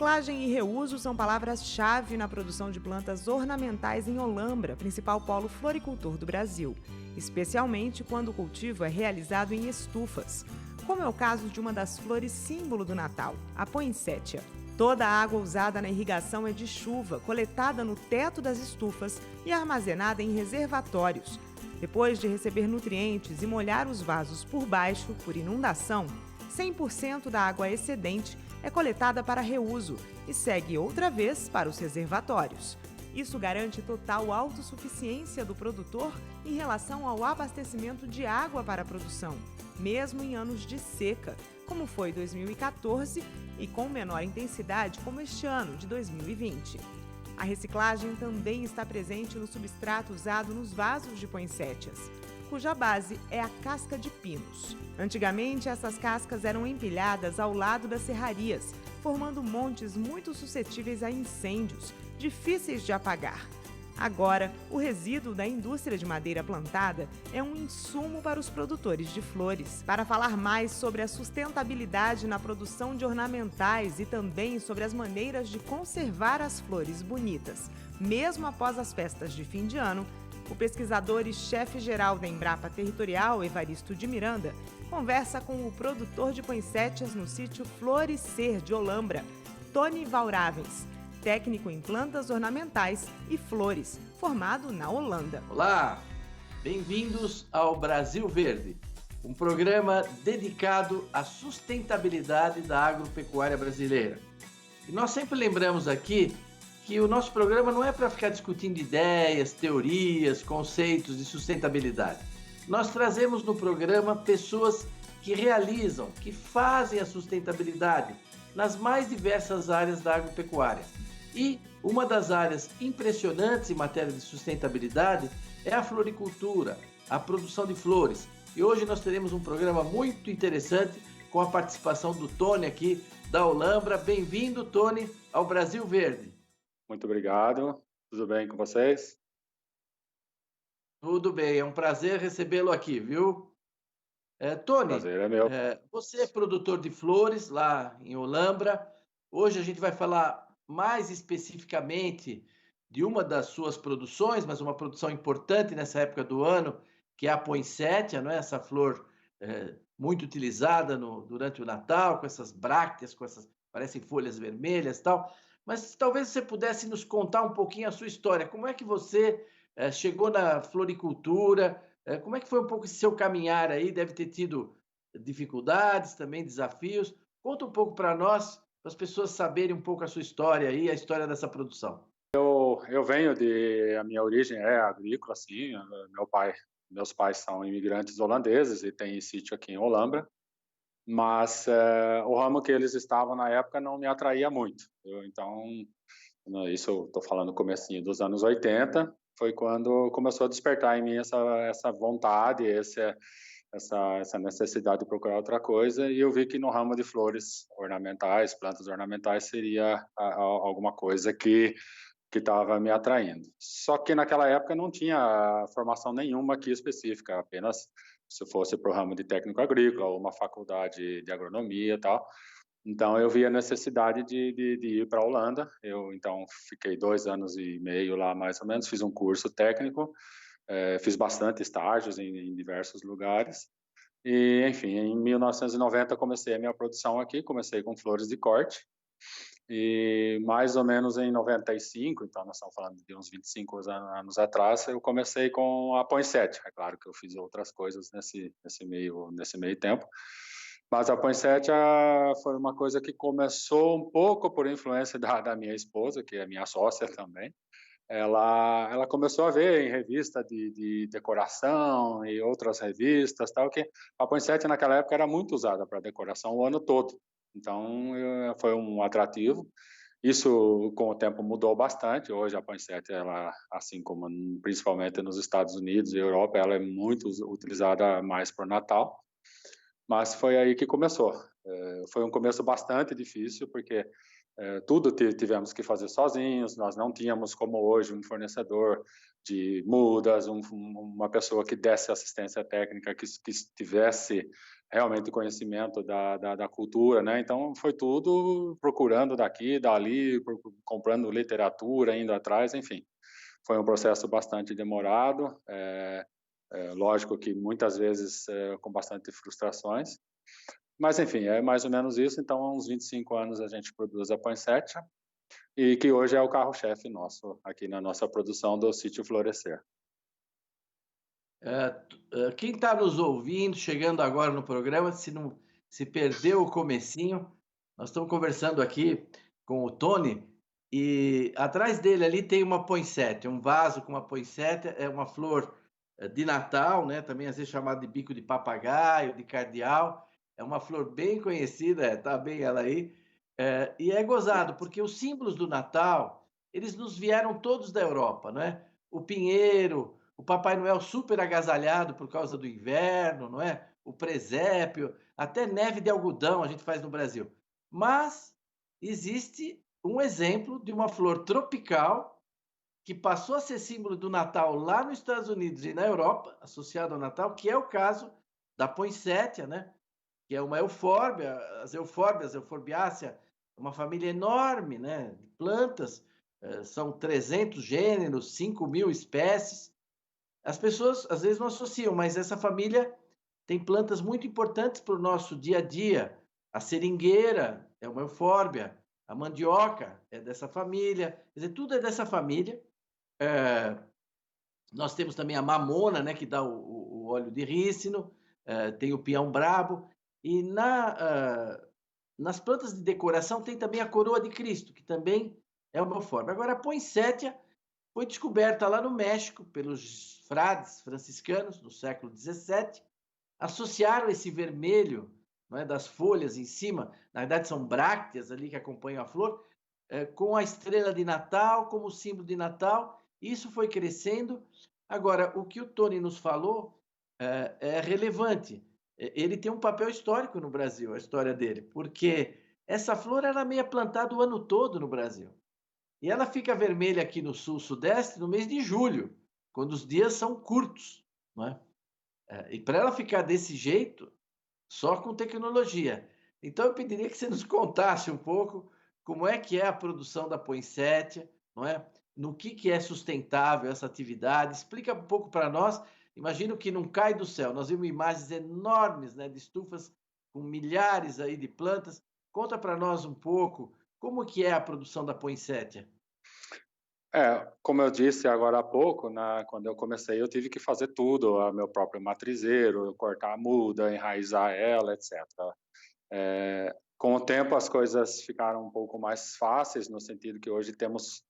Reciclagem e reuso são palavras-chave na produção de plantas ornamentais em Olambra, principal polo floricultor do Brasil, especialmente quando o cultivo é realizado em estufas, como é o caso de uma das flores símbolo do Natal, a poinsettia. Toda a água usada na irrigação é de chuva, coletada no teto das estufas e armazenada em reservatórios. Depois de receber nutrientes e molhar os vasos por baixo, por inundação, 100% da água excedente é coletada para reuso e segue outra vez para os reservatórios. Isso garante total autossuficiência do produtor em relação ao abastecimento de água para a produção, mesmo em anos de seca, como foi 2014, e com menor intensidade como este ano, de 2020. A reciclagem também está presente no substrato usado nos vasos de poinsettias, cuja base é a casca de pinos. Antigamente, essas cascas eram empilhadas ao lado das serrarias, formando montes muito suscetíveis a incêndios, difíceis de apagar. Agora, o resíduo da indústria de madeira plantada é um insumo para os produtores de flores. Para falar mais sobre a sustentabilidade na produção de ornamentais e também sobre as maneiras de conservar as flores bonitas, mesmo após as festas de fim de ano, o pesquisador e chefe-geral da Embrapa Territorial, Evaristo de Miranda, conversa com o produtor de poinsettias no sítio Florescer de Olambra, Tony Valravens, técnico em plantas ornamentais e flores, formado na Holanda. Olá, bem-vindos ao Brasil Verde, um programa dedicado à sustentabilidade da agropecuária brasileira. E nós sempre lembramos aqui que o nosso programa não é para ficar discutindo ideias, teorias, conceitos de sustentabilidade. Nós trazemos no programa pessoas que realizam, que fazem a sustentabilidade nas mais diversas áreas da agropecuária. E uma das áreas impressionantes em matéria de sustentabilidade é a floricultura, a produção de flores. E hoje nós teremos um programa muito interessante com a participação do Tony aqui da Olambra. Bem-vindo, Tony, ao Brasil Verde. Muito obrigado. Tudo bem com vocês? Tudo bem, é um prazer recebê-lo aqui, viu? Tony, Prazer é meu. Você é produtor de flores lá em Olambra. Hoje a gente vai falar mais especificamente de uma das suas produções, mas uma produção importante nessa época do ano, que é a poinsettia, não é? Essa flor muito utilizada durante o Natal, com essas brácteas, com essas, parecem folhas vermelhas e tal. Mas talvez você pudesse nos contar um pouquinho a sua história. Como é que você chegou na floricultura? Como é que foi um pouco esse seu caminhar aí? Deve ter tido dificuldades, também desafios. Conta um pouco para nós, para as pessoas saberem um pouco a sua história aí, a história dessa produção. Eu venho a minha origem é agrícola, sim. Meus pais são imigrantes holandeses e têm sítio aqui em Olambra. Mas o ramo que eles estavam na época não me atraía muito. Então, isso eu estou falando no comecinho dos anos 80, foi quando começou a despertar em mim essa vontade, essa necessidade de procurar outra coisa, e eu vi que no ramo de flores ornamentais, plantas ornamentais, seria alguma coisa que estava me atraindo. Só que naquela época não tinha formação nenhuma aqui específica, apenas se fosse para o ramo de técnico agrícola ou uma faculdade de agronomia e tal. Então eu vi a necessidade de ir para a Holanda. Eu então fiquei 2 anos e meio lá mais ou menos, fiz um curso técnico, fiz bastante estágios em diversos lugares. E, enfim, em 1990 comecei a minha produção aqui, comecei com flores de corte. E mais ou menos em 95, então nós estamos falando de uns 25 anos atrás, eu comecei com a poinsettia. É claro que eu fiz outras coisas nesse meio tempo, mas a poinsettia foi uma coisa que começou um pouco por influência da minha esposa, que é minha sócia também. Ela começou a ver em revista de decoração e outras revistas, tal, que a poinsettia naquela época era muito usada para decoração o ano todo. Então, foi um atrativo. Isso, com o tempo, mudou bastante. Hoje, a poinsettia, ela, assim como principalmente nos Estados Unidos e Europa, ela é muito utilizada mais para o Natal. Mas foi aí que começou. Foi um começo bastante difícil, porque tudo tivemos que fazer sozinhos, nós não tínhamos como hoje um fornecedor de mudas, uma pessoa que desse assistência técnica, que tivesse realmente conhecimento da cultura, né? Então foi tudo procurando daqui, dali, comprando literatura, indo atrás, enfim. Foi um processo bastante demorado, lógico que muitas vezes com bastante frustrações, mas enfim, é mais ou menos isso. Então há uns 25 anos a gente produz a poinsettia, e que hoje é o carro-chefe nosso, aqui na nossa produção do Sítio Florescer. Quem está nos ouvindo, chegando agora no programa, se perdeu o comecinho, nós estamos conversando aqui com o Tony, e atrás dele ali tem uma poinsettia, um vaso com uma poinsettia, é uma flor de Natal, né? Também às vezes chamada de bico de papagaio, de cardeal, é uma flor bem conhecida, tá bem ela aí, e é gozado, porque os símbolos do Natal, eles nos vieram todos da Europa, né? O pinheiro, o Papai Noel super agasalhado por causa do inverno, não é? O presépio, até neve de algodão a gente faz no Brasil. Mas existe um exemplo de uma flor tropical que passou a ser símbolo do Natal lá nos Estados Unidos e na Europa, associado ao Natal, que é o caso da poinsettia, né? Que é uma eufórbia, as eufórbias, Euforbiácea, uma família enorme, né, de plantas, são 300 gêneros, 5.000 espécies. As pessoas às vezes não associam, mas essa família tem plantas muito importantes para o nosso dia a dia. A seringueira é uma eufórbia, a mandioca é dessa família, quer dizer, tudo é dessa família. Nós temos também a mamona, né, que dá o óleo de rícino, tem o pião-brabo, e nas plantas de decoração tem também a coroa de Cristo, que também é uma eufórbia. Agora, a poinsettia foi descoberta lá no México pelos frades franciscanos no século XVII, associaram esse vermelho, não é, das folhas em cima, na verdade são brácteas ali que acompanham a flor, com a estrela de Natal como símbolo de Natal. Isso foi crescendo. Agora, o que o Tony nos falou é relevante. Ele tem um papel histórico no Brasil, a história dele, porque essa flor era meio plantada o ano todo no Brasil. E ela fica vermelha aqui no sul-sudeste no mês de julho, quando os dias são curtos, não é? E para ela ficar desse jeito, só com tecnologia. Então eu pediria que você nos contasse um pouco como é que é a produção da poinsettia, não é? No que é sustentável essa atividade. Explica um pouco para nós. Imagino que não cai do céu. Nós vimos imagens enormes, né, de estufas com milhares aí de plantas. Conta para nós um pouco como que é a produção da poinsettia. Como eu disse agora há pouco, quando eu comecei, eu tive que fazer tudo, o meu próprio matrizeiro, cortar a muda, enraizar ela, etc. Com o tempo, as coisas ficaram um pouco mais fáceis, no sentido que hoje temos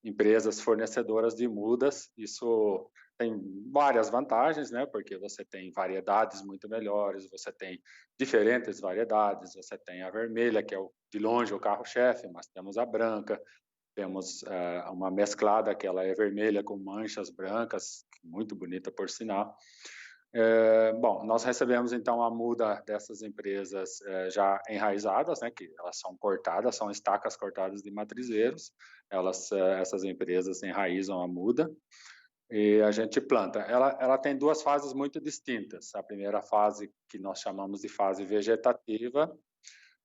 empresas fornecedoras de mudas. Isso tem várias vantagens, né? Porque você tem variedades muito melhores, você tem diferentes variedades, você tem a vermelha, que é de longe o carro-chefe, mas temos a branca, temos uma mesclada que ela é vermelha com manchas brancas, muito bonita por sinal. Bom, nós recebemos então a muda dessas empresas já enraizadas, né, que elas são cortadas, são estacas cortadas de matrizeiros. Essas empresas enraizam a muda e a gente planta. Ela tem duas fases muito distintas. A primeira fase, que nós chamamos de fase vegetativa.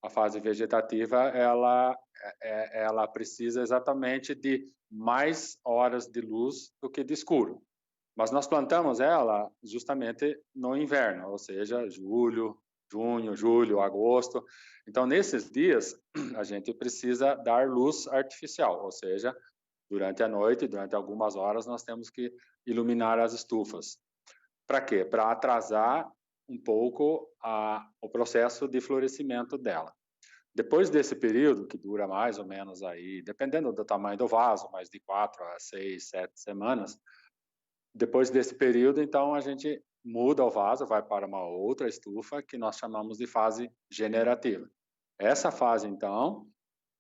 A fase vegetativa, ela precisa exatamente de mais horas de luz do que de escuro. Mas nós plantamos ela justamente no inverno, ou seja, julho, junho, julho, agosto. Então, nesses dias, a gente precisa dar luz artificial, ou seja, durante a noite, durante algumas horas, nós temos que iluminar as estufas. Para quê? Para atrasar um pouco o processo de florescimento dela. Depois desse período, que dura mais ou menos aí, dependendo do tamanho do vaso, mais de 4 a 6, 7 semanas, depois desse período, então, a gente muda o vaso, vai para uma outra estufa, que nós chamamos de fase generativa. Essa fase, então,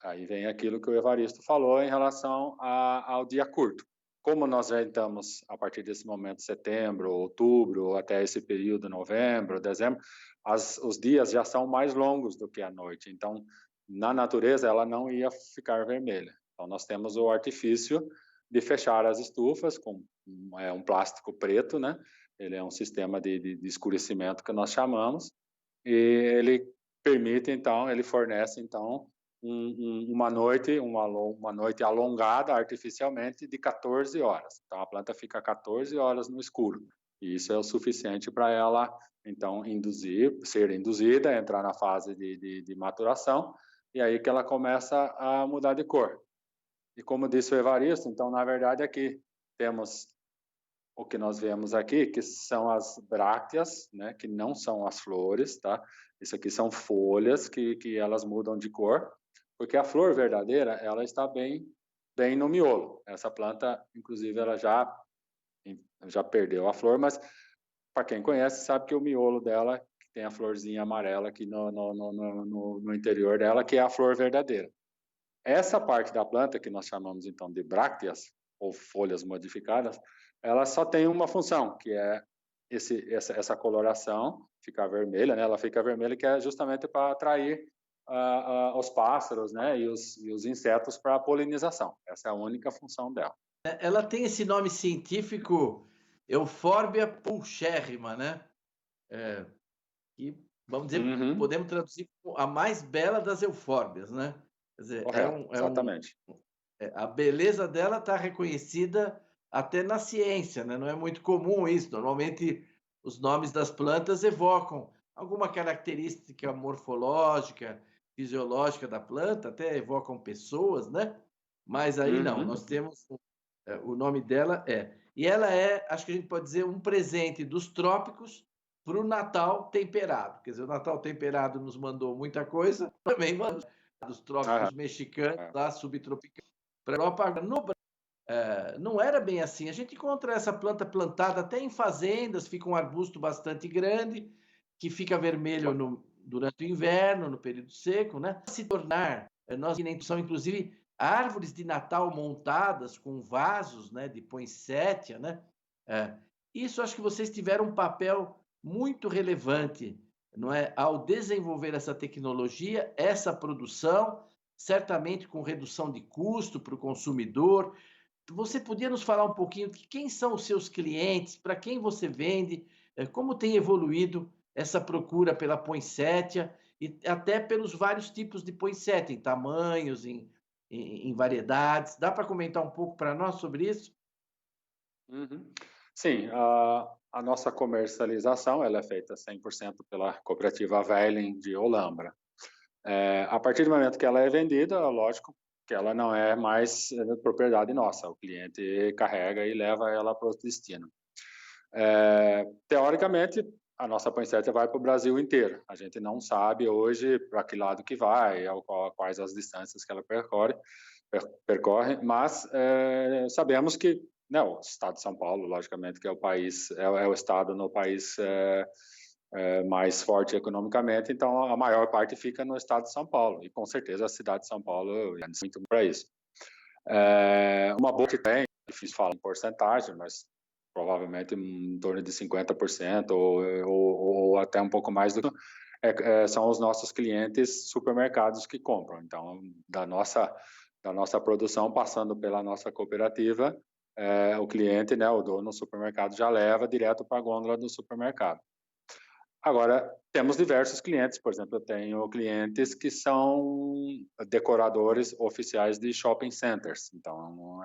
aí vem aquilo que o Evaristo falou em relação ao dia curto. Como nós já estamos, a partir desse momento, setembro, outubro, até esse período, novembro, dezembro, os dias já são mais longos do que a noite. Então, na natureza ela não ia ficar vermelha. Então nós temos o artifício de fechar as estufas com um plástico preto, né? Ele é um sistema de escurecimento que nós chamamos, e ele permite então, ele fornece então uma noite alongada artificialmente de 14 horas. Então a planta fica 14 horas no escuro. E isso é o suficiente para ela então ser induzida, entrar na fase de maturação, e aí que ela começa a mudar de cor. E como disse o Evaristo, então na verdade aqui temos o que nós vemos aqui, que são as brácteas, né, que não são as flores, tá? Isso aqui são folhas que elas mudam de cor, porque a flor verdadeira, ela está bem no miolo. Essa planta, inclusive, ela já perdeu a flor, mas para quem conhece, sabe que o miolo dela tem a florzinha amarela aqui no interior dela, que é a flor verdadeira. Essa parte da planta, que nós chamamos então de brácteas, ou folhas modificadas, ela só tem uma função, que é essa coloração ficar vermelha, né? Ela fica vermelha, que é justamente para atrair os pássaros, né? E os insetos para a polinização. Essa é a única função dela. Ela tem esse nome científico, Euphorbia pulcherrima, né? E vamos dizer, podemos traduzir como a mais bela das eufórbias, né? Quer dizer, exatamente. A beleza dela está reconhecida até na ciência, né? Não é muito comum isso. Normalmente, os nomes das plantas evocam alguma característica morfológica, fisiológica da planta, até evocam pessoas, né? Mas aí não, nós temos... O nome dela E ela acho que a gente pode dizer, um presente dos trópicos para o Natal temperado. Quer dizer, o Natal temperado nos mandou muita coisa, também mandou dos trópicos mexicanos, lá subtropicais, para a Europa. No não era bem assim. A gente encontra essa planta plantada até em fazendas, fica um arbusto bastante grande, que fica vermelho durante o inverno, no período seco, né? Se tornar, nós são inclusive árvores de Natal montadas com vasos, né, de poinsettia, né? Isso acho que vocês tiveram um papel muito relevante, não é? Ao desenvolver essa tecnologia, essa produção, certamente com redução de custo para o consumidor. Você podia nos falar um pouquinho de quem são os seus clientes, para quem você vende, como tem evoluído essa procura pela poinsettia e até pelos vários tipos de poinsettia, em tamanhos, em variedades. Dá para comentar um pouco para nós sobre isso? Sim, a nossa comercialização ela é feita 100% pela cooperativa Velling de Olambra. A partir do momento que ela é vendida, lógico que ela não é mais propriedade nossa, o cliente carrega e leva ela para o destino. Teoricamente, a nossa poinsettia vai para o Brasil inteiro. A gente não sabe hoje para que lado que vai, quais as distâncias que ela percorre, mas sabemos que, né, o estado de São Paulo, logicamente, que é o estado no país mais forte economicamente, então a maior parte fica no estado de São Paulo, e com certeza a cidade de São Paulo é muito para isso. Uma boa que tem, difícil falar em porcentagem, mas provavelmente em torno de 50% ou até um pouco mais do que são os nossos clientes supermercados que compram. Então, da nossa produção, passando pela nossa cooperativa, o cliente, né, o dono do supermercado já leva direto para a gôndola do supermercado. Agora, temos diversos clientes, por exemplo, eu tenho clientes que são decoradores oficiais de shopping centers, então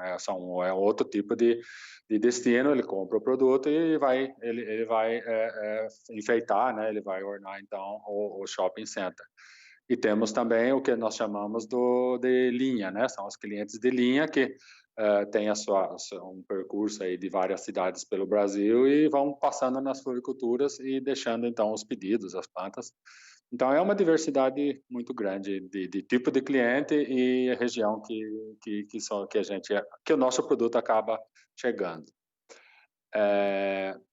é outro tipo de destino, ele compra o produto e ele vai enfeitar, né? Ele vai ornar então o shopping center. E temos também o que nós chamamos de linha, né? São os clientes de linha que tem um percurso aí de várias cidades pelo Brasil e vão passando nas floriculturas e deixando então os pedidos, as plantas. Então é uma diversidade muito grande de tipo de cliente e região que o nosso produto acaba chegando.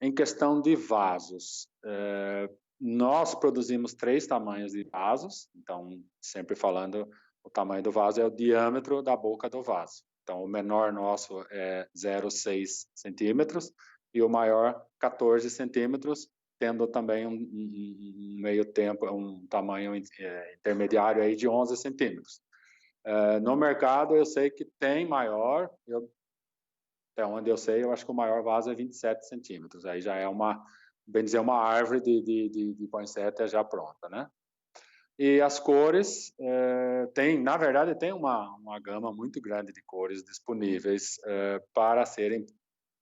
Em questão de vasos, nós produzimos 3 tamanhos de vasos. Então, sempre falando, o tamanho do vaso é o diâmetro da boca do vaso. Então, o menor nosso é 0,6 centímetros e o maior 14 centímetros, tendo também um meio tempo, um tamanho intermediário aí de 11 centímetros. No mercado eu sei que tem maior, até onde eu sei, eu acho que o maior vaso é 27 centímetros, aí já é bem dizer, uma árvore de poinsettia já pronta, né? E as cores, na verdade, tem uma gama muito grande de cores disponíveis para serem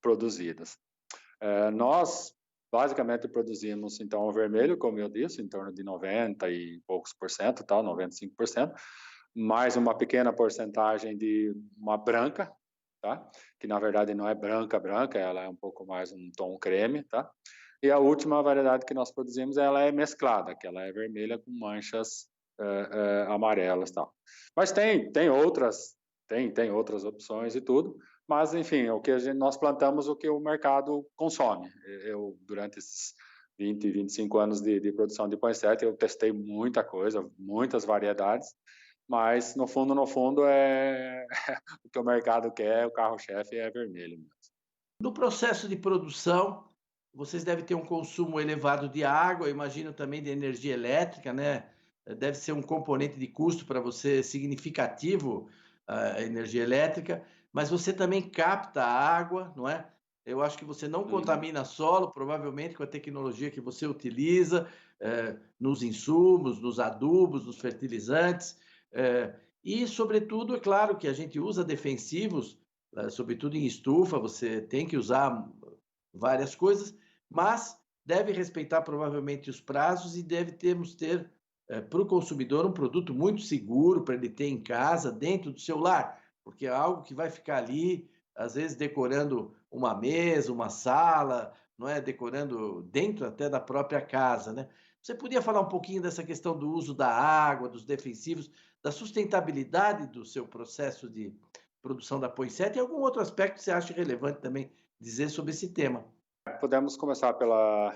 produzidas. Nós, basicamente, produzimos, então, o vermelho, como eu disse, em torno de 90 e poucos por cento, 95%, mais uma pequena porcentagem de uma branca, tá? Que, na verdade, não é branca, ela é um pouco mais um tom creme, tá? E a última variedade que nós produzimos, ela é mesclada, que ela é vermelha com manchas amarelas, tal. Mas tem outras opções e tudo, mas enfim, nós plantamos o que o mercado consome. Eu durante esses 25 anos de produção de poinsettia, eu testei muita coisa, muitas variedades, mas no fundo o que o mercado quer, o carro-chefe é vermelho mesmo. No processo de produção, vocês devem ter um consumo elevado de água, imagino também de energia elétrica, né? Deve ser um componente de custo para você significativo, a energia elétrica, mas você também capta a água, não é? Eu acho que você não contamina solo, provavelmente com a tecnologia que você utiliza, nos insumos, nos adubos, nos fertilizantes, e, sobretudo, é claro que a gente usa defensivos, sobretudo em estufa, você tem que usar várias coisas, mas deve respeitar provavelmente os prazos e devemos ter para o consumidor um produto muito seguro para ele ter em casa, dentro do seu lar, porque é algo que vai ficar ali, às vezes decorando uma mesa, uma sala, não é? Decorando dentro até da própria casa, né? Você podia falar um pouquinho dessa questão do uso da água, dos defensivos, da sustentabilidade do seu processo de produção da poinsettia e algum outro aspecto que você acha relevante também dizer sobre esse tema? Podemos começar pela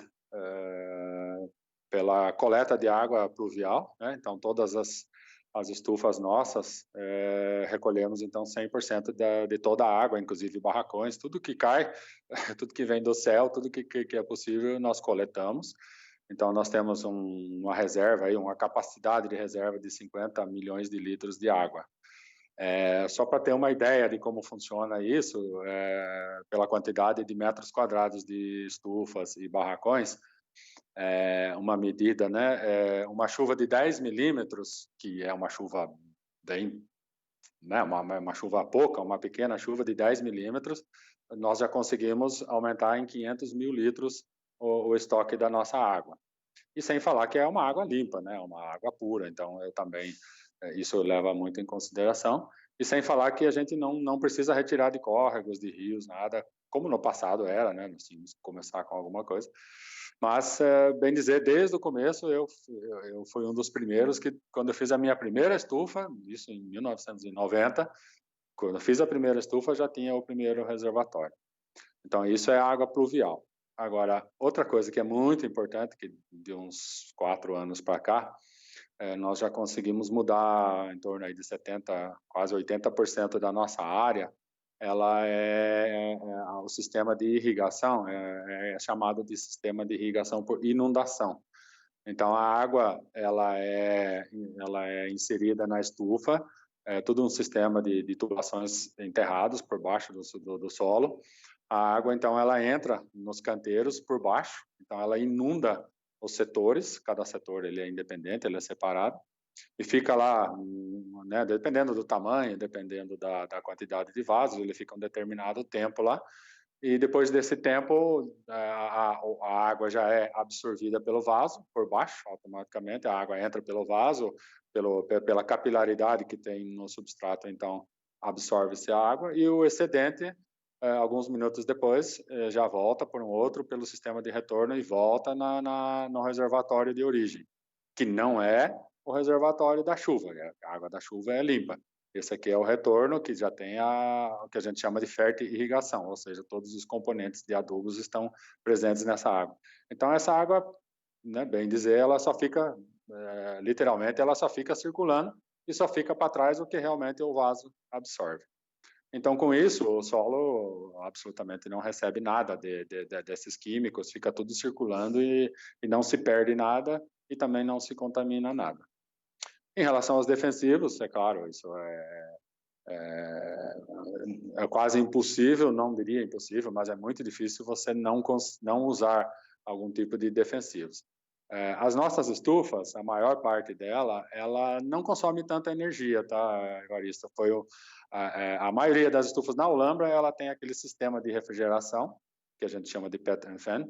coleta de água pluvial, né? Então todas as estufas nossas recolhemos então 100% de toda a água, inclusive barracões, tudo que cai, tudo que vem do céu, tudo que é possível nós coletamos. Então nós temos uma reserva aí, uma capacidade de reserva de 50 milhões de litros de água. Só para ter uma ideia de como funciona isso, pela quantidade de metros quadrados de estufas e barracões, uma medida, né? Uma chuva de 10 milímetros, que é uma chuva bem, né? Uma chuva pouca, uma pequena chuva de 10 milímetros, nós já conseguimos aumentar em 500 mil litros o estoque da nossa água. E sem falar que é uma água limpa, né? Uma água pura, então isso leva muito em consideração. E sem falar que a gente não precisa retirar de córregos, de rios, nada, como no passado era, né? Nós tínhamos que começar com alguma coisa. Mas, bem dizer, desde o começo, eu fui um dos primeiros que, quando eu fiz a minha primeira estufa, isso em 1990, quando eu fiz a primeira estufa, já tinha o primeiro reservatório. Então, isso é água pluvial. Agora, outra coisa que é muito importante, que de uns 4 anos para cá, nós já conseguimos mudar em torno aí de 70%, quase 80% da nossa área, ela o sistema de irrigação, é chamado de sistema de irrigação por inundação. Então, a água, ela é inserida na estufa, todo um sistema de tubulações enterrados por baixo do solo. A água, então, ela entra nos canteiros por baixo, então ela inunda os setores, cada setor ele é independente, ele é separado, e fica lá, né, dependendo do tamanho, dependendo da quantidade de vasos, ele fica um determinado tempo lá, e depois desse tempo, a água já é absorvida pelo vaso, por baixo, automaticamente, a água entra pelo vaso, pela capilaridade que tem no substrato, então absorve-se a água, e o excedente, alguns minutos depois, já volta por um outro pelo sistema de retorno e volta no reservatório de origem, que não é o reservatório da chuva, a água da chuva é limpa. Esse aqui é o retorno, que já tem o que a gente chama de fertirrigação, ou seja, todos os componentes de adubos estão presentes nessa água. Então, essa água, né, bem dizer, ela só fica, literalmente, ela só fica circulando e só fica para trás o que realmente o vaso absorve. Então, com isso, o solo absolutamente não recebe nada desses químicos, fica tudo circulando e não se perde nada e também não se contamina nada. Em relação aos defensivos, é claro, isso é quase impossível, não diria impossível, mas é muito difícil você não usar algum tipo de defensivos. As nossas estufas, a maior parte dela, ela não consome tanta energia, tá, Evaristo? A maioria das estufas na Olambra, ela tem aquele sistema de refrigeração, que a gente chama de pattern fan,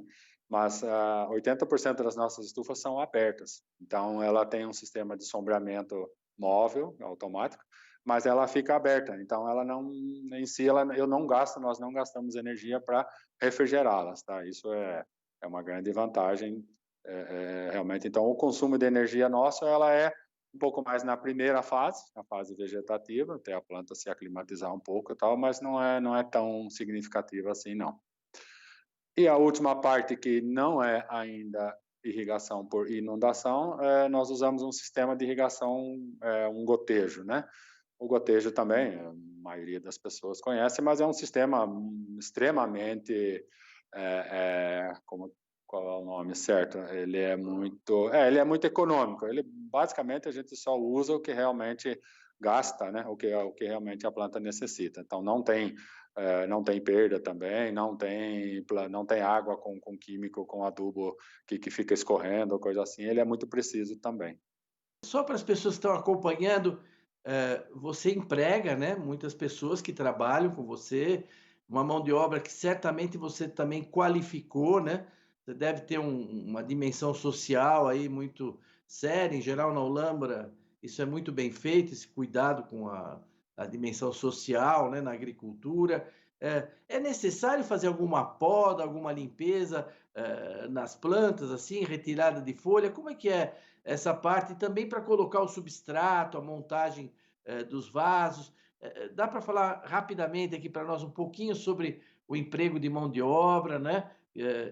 mas 80% das nossas estufas são abertas. Então, ela tem um sistema de sombreamento móvel, automático, mas ela fica aberta. Então, ela não, em si, nós não gastamos energia para refrigerá-las, tá? Isso é uma grande vantagem realmente. Então, o consumo de energia nosso, ela é um pouco mais na primeira fase, na fase vegetativa, até a planta se aclimatizar um pouco e tal, mas não é tão significativa assim, não. E a última parte, que não é ainda irrigação por inundação, nós usamos um sistema de irrigação, um gotejo, né? O gotejo também, a maioria das pessoas conhece, mas é um sistema extremamente, qual é o nome certo? Ele é muito econômico. Basicamente, a gente só usa o que realmente gasta, né? O que realmente a planta necessita. Então, não tem perda também, não tem água com químico, com adubo que fica escorrendo, coisa assim. Ele é muito preciso também. Só para as pessoas que estão acompanhando, você emprega, né, muitas pessoas que trabalham com você, uma mão de obra que certamente você também qualificou, né? Você deve ter uma dimensão social aí muito séria. Em geral, na Olambra, isso é muito bem feito, esse cuidado com a dimensão social, né, na agricultura. É necessário fazer alguma poda, alguma limpeza nas plantas, assim, retirada de folha? Como é que é essa parte também para colocar o substrato, a montagem dos vasos? Dá para falar rapidamente aqui para nós um pouquinho sobre o emprego de mão de obra, né?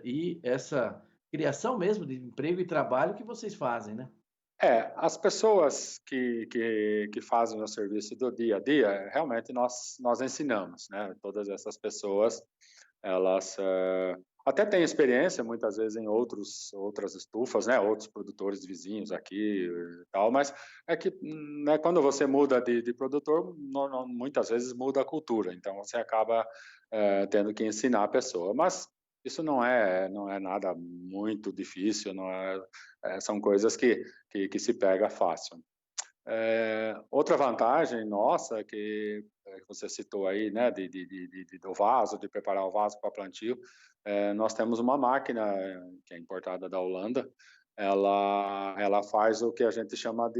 E essa criação mesmo de emprego e trabalho que vocês fazem, né? As pessoas que fazem o serviço do dia a dia, realmente nós ensinamos, né? Todas essas pessoas, elas até têm experiência, muitas vezes, em outras estufas, né? Outros produtores vizinhos aqui e tal, mas é que, né, quando você muda de produtor, muitas vezes muda a cultura, então você acaba tendo que ensinar a pessoa, mas isso não é nada muito difícil, são coisas que se pega fácil. Outra vantagem nossa que você citou aí, né, do vaso, de preparar o vaso para plantio, nós temos uma máquina que é importada da Holanda. Ela faz o que a gente chama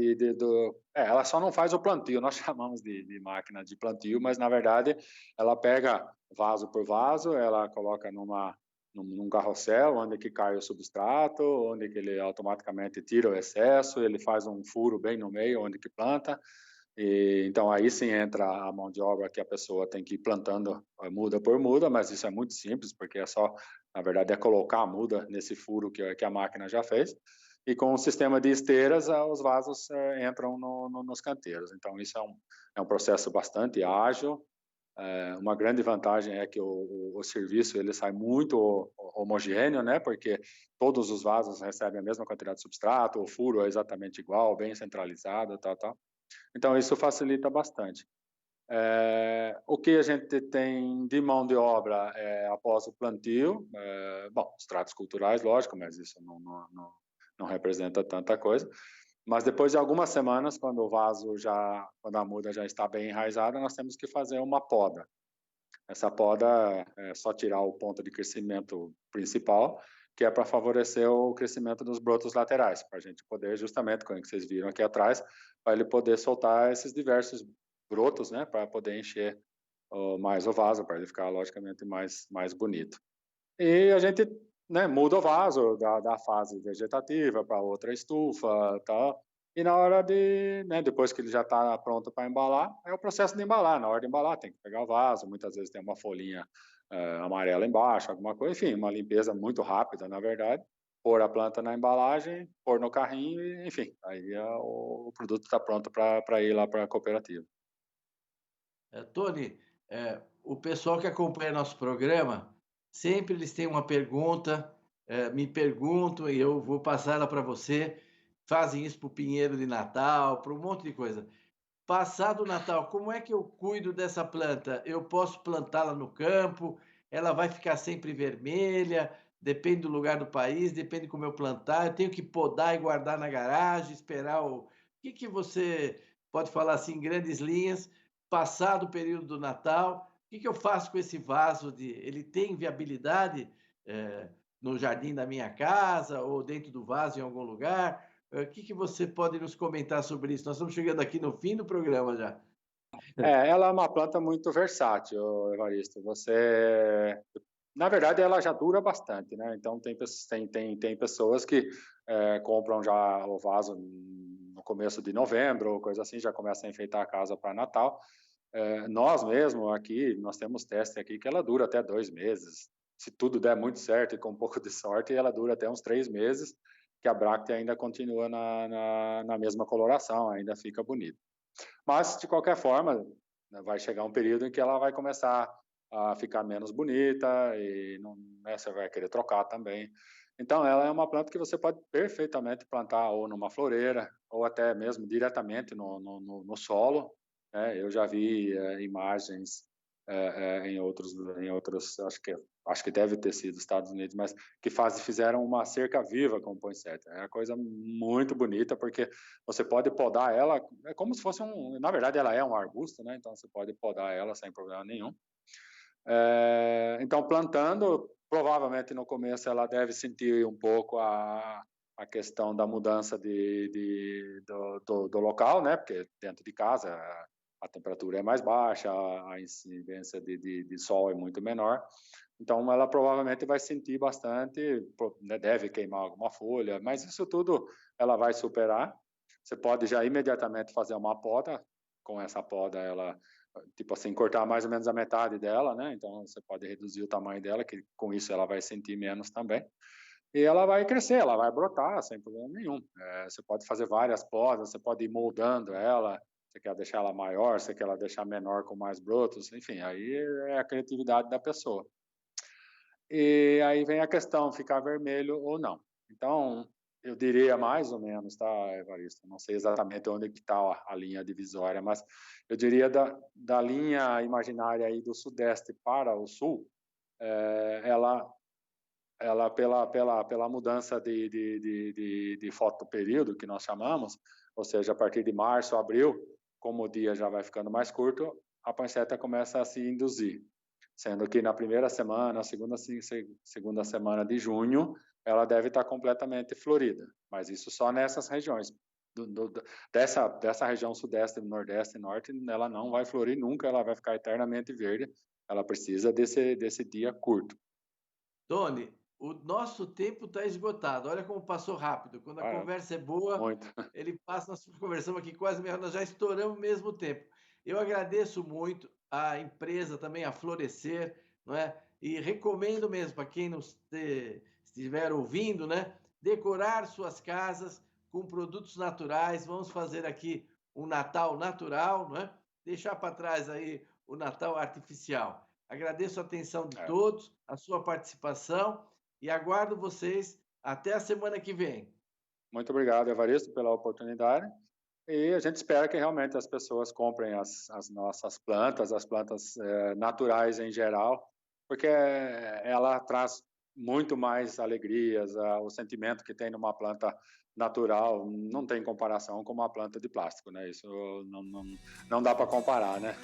ela só não faz o plantio, nós chamamos de máquina de plantio, mas na verdade ela pega vaso por vaso, ela coloca num carrossel, onde que cai o substrato, onde que ele automaticamente tira o excesso, ele faz um furo bem no meio, onde que planta, e então aí sim entra a mão de obra que a pessoa tem que ir plantando muda por muda, mas isso é muito simples, porque na verdade, colocar a muda nesse furo que a máquina já fez, e com o sistema de esteiras, os vasos entram nos canteiros. Então isso é um processo bastante ágil. Uma grande vantagem é que o serviço ele sai muito homogêneo, né? Porque todos os vasos recebem a mesma quantidade de substrato, o furo é exatamente igual, bem centralizado, tal. Então isso facilita bastante. O que a gente tem de mão de obra após o plantio, os tratos culturais, lógico, mas isso não representa tanta coisa. Mas depois de algumas semanas, quando quando a muda já está bem enraizada, nós temos que fazer uma poda. Essa poda é só tirar o ponto de crescimento principal, que é para favorecer o crescimento dos brotos laterais, para a gente poder, justamente, como vocês viram aqui atrás, para ele poder soltar esses diversos brotos, né, para poder encher mais o vaso, para ele ficar, logicamente, mais bonito. E a gente, né, muda o vaso da fase vegetativa para outra estufa, tal. E na hora né, depois que ele já está pronto para embalar, é o processo de embalar. Na hora de embalar, tem que pegar o vaso, muitas vezes tem uma folhinha amarela embaixo, alguma coisa, enfim, uma limpeza muito rápida, na verdade. Pôr a planta na embalagem, pôr no carrinho, enfim, aí o produto está pronto para ir lá para a cooperativa. Tony, O pessoal que acompanha nosso programa, sempre eles têm uma pergunta, me perguntam e eu vou passar ela para você. Fazem isso para o pinheiro de Natal, para um monte de coisa. Passado o Natal, como é que eu cuido dessa planta? Eu posso plantá-la no campo? Ela vai ficar sempre vermelha? Depende do lugar do país, depende de como eu plantar. Eu tenho que podar e guardar na garagem, esperar o. O que que você pode falar assim, em grandes linhas, passado o período do Natal? O que que eu faço com esse vaso de. Ele tem viabilidade no jardim da minha casa ou dentro do vaso em algum lugar? O que que você pode nos comentar sobre isso? Nós estamos chegando aqui no fim do programa já. Ela é uma planta muito versátil, Evaristo. Na verdade, ela já dura bastante, né? Então, tem pessoas que compram já o vaso no começo de novembro, ou coisa assim, já começam a enfeitar a casa para Natal. Nós mesmo aqui, nós temos teste aqui que ela dura até 2 meses. Se tudo der muito certo e com um pouco de sorte, ela dura até uns 3 meses, que a bráctea ainda continua na mesma coloração, ainda fica bonita. Mas, de qualquer forma, vai chegar um período em que ela vai começar a ficar menos bonita e não, né, você vai querer trocar também. Então, ela é uma planta que você pode perfeitamente plantar ou numa floreira ou até mesmo diretamente no solo, né? Eu já vi imagens em outros, acho que deve ter sido Estados Unidos, mas que fizeram uma cerca viva com poinsettia. É uma coisa muito bonita, porque você pode podar ela, é como se fosse na verdade ela é um arbusto, né? Então você pode podar ela sem problema nenhum. Então plantando, provavelmente no começo ela deve sentir um pouco a questão da mudança do local, né? Porque dentro de casa a temperatura é mais baixa, a incidência de sol é muito menor. Então, ela provavelmente vai sentir bastante, né, deve queimar alguma folha, mas isso tudo ela vai superar. Você pode já imediatamente fazer uma poda. Com essa poda, ela, tipo assim, cortar mais ou menos a metade dela, né? Então, você pode reduzir o tamanho dela, que com isso ela vai sentir menos também. E ela vai crescer, ela vai brotar sem problema nenhum. Você pode fazer várias podas, você pode ir moldando ela. Você quer deixar ela maior, você quer ela deixar menor com mais brotos, enfim, aí é a criatividade da pessoa. E aí vem a questão, ficar vermelho ou não. Então, eu diria mais ou menos, tá, Evaristo? Não sei exatamente onde que está a linha divisória, mas eu diria da linha imaginária aí do sudeste para o sul, ela pela mudança de fotoperíodo, que nós chamamos, ou seja, a partir de março, abril, como o dia já vai ficando mais curto, a poinsettia começa a se induzir. Sendo que na primeira semana, segunda semana de junho, ela deve estar completamente florida. Mas isso só nessas regiões. Dessa região sudeste, nordeste e norte, ela não vai florir nunca, ela vai ficar eternamente verde. Ela precisa desse dia curto. Tony, o nosso tempo está esgotado. Olha como passou rápido. Quando a conversa é boa, muito. Ele passa, nós conversamos aqui quase meia hora, nós já estouramos o mesmo tempo. Eu agradeço muito a empresa também, a Florescer, não é? E recomendo mesmo para quem nos estiver ouvindo, né? Decorar suas casas com produtos naturais. Vamos fazer aqui um Natal natural, não é? Deixar para trás aí o Natal artificial. Agradeço a atenção de todos, a sua participação e aguardo vocês até a semana que vem. Muito obrigado, Evaristo, pela oportunidade. E a gente espera que realmente as pessoas comprem as nossas plantas, as plantas naturais em geral, porque ela traz muito mais alegrias, o sentimento que tem numa planta natural não tem comparação com uma planta de plástico, né? Isso não dá para comparar, né?